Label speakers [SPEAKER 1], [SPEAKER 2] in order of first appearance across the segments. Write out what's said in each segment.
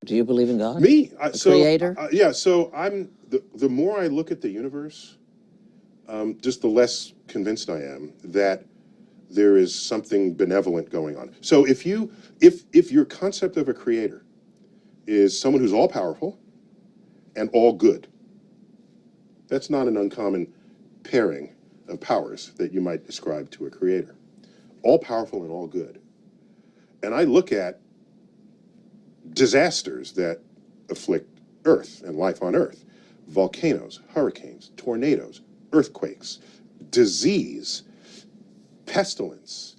[SPEAKER 1] Do you believe in God?
[SPEAKER 2] Me?
[SPEAKER 1] Creator?
[SPEAKER 2] Yeah, so the more I look at the universe, just the less convinced I am that there is something benevolent going on. So if your concept of a creator is someone who's all-powerful and all good, that's not an uncommon pairing of powers that you might ascribe to a creator. All-powerful and all good. And I look at disasters that afflict Earth and life on Earth. Volcanoes, hurricanes, tornadoes, earthquakes, disease, pestilence,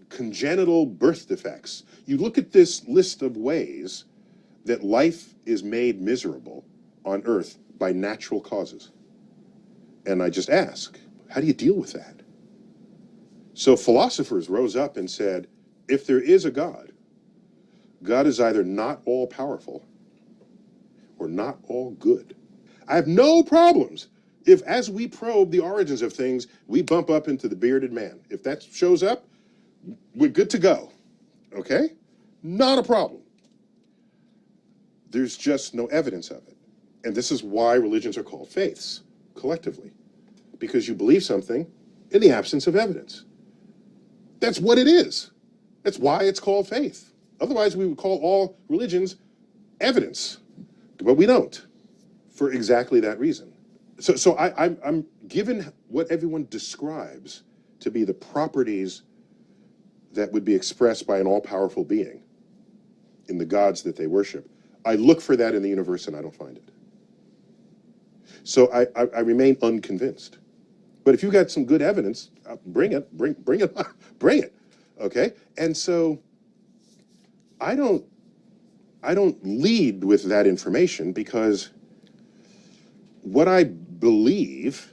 [SPEAKER 2] congenital birth defects. You look at this list of ways that life is made miserable on Earth by natural causes. And I just ask, how do you deal with that? So philosophers rose up and said, if there is a God, God is either not all-powerful or not all good. I have no problems if, as we probe the origins of things, we bump up into the bearded man. If that shows up, we're good to go, okay? Not a problem. There's just no evidence of it. And this is why religions are called faiths, collectively, because you believe something in the absence of evidence. That's what it is. That's why it's called faith. Otherwise, we would call all religions evidence, but we don't, for exactly that reason. So I'm given what everyone describes to be the properties that would be expressed by an all-powerful being in the gods that they worship. I look for that in the universe and I don't find it. So I remain unconvinced. But if you've got some good evidence, bring it, bring it, okay? And so I don't lead with that information because what I believe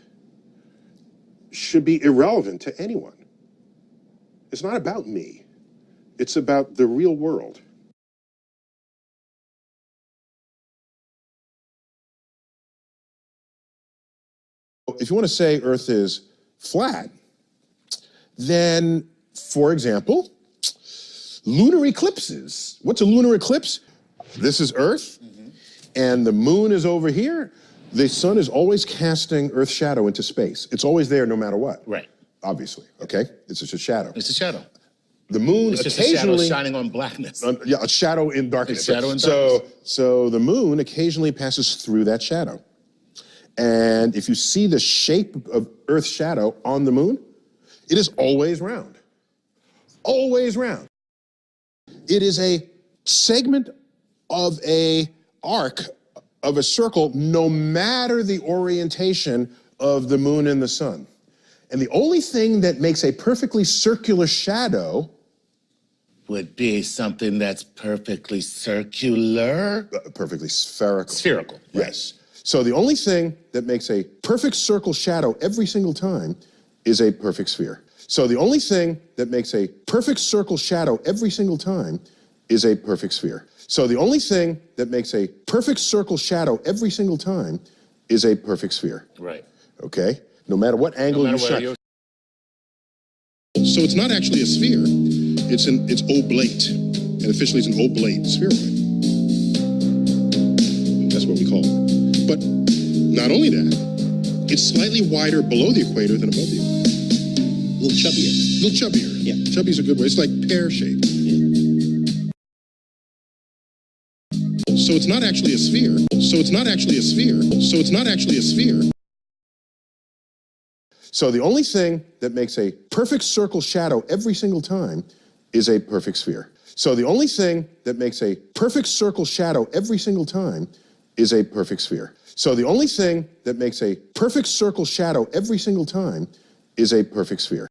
[SPEAKER 2] should be irrelevant to anyone. It's not about me. It's about the real world. If you want to say Earth is flat, then, for example, lunar eclipses. What's a lunar eclipse? This is Earth, and the moon is over here. The sun is always casting Earth's shadow into space. It's always there no matter what.
[SPEAKER 3] Right.
[SPEAKER 2] Obviously, okay? It's just a shadow.
[SPEAKER 3] It's a shadow.
[SPEAKER 2] The moon
[SPEAKER 3] it's
[SPEAKER 2] occasionally...
[SPEAKER 3] It's just a shadow shining on blackness.
[SPEAKER 2] Yeah, a shadow in darkness.
[SPEAKER 3] A shadow in darkness.
[SPEAKER 2] So the moon occasionally passes through that shadow. And if you see the shape of Earth's shadow on the moon, it is always round. Always round. It is a segment of a arc of a circle, no matter the orientation of the moon and the sun. And the only thing that makes a perfectly circular shadow
[SPEAKER 3] would be something that's perfectly circular.
[SPEAKER 2] Perfectly spherical.
[SPEAKER 3] Spherical. Right.
[SPEAKER 2] Yes. So the only thing that makes a perfect circle shadow every single time is a perfect sphere. So the only thing that makes a perfect circle shadow every single time is a perfect sphere. So the only thing that makes a perfect circle shadow every single time is a perfect sphere.
[SPEAKER 3] Right.
[SPEAKER 2] Okay? No matter what angle you shine. So it's not actually a sphere. It's oblate. And officially it's an oblate spheroid. That's what we call it. But not only that, it's slightly wider below the equator than above the equator.
[SPEAKER 4] A little chubbier.
[SPEAKER 2] A little chubbier.
[SPEAKER 4] Yeah.
[SPEAKER 2] Chubby's a good word. It's like pear-shaped. So it's not actually a sphere. So it's not actually a sphere. So it's not actually a sphere. So the only thing that makes a perfect circle shadow every single time is a perfect sphere. So the only thing that makes a perfect circle shadow every single time is a perfect sphere. So the only thing that makes a perfect circle shadow every single time is a perfect sphere.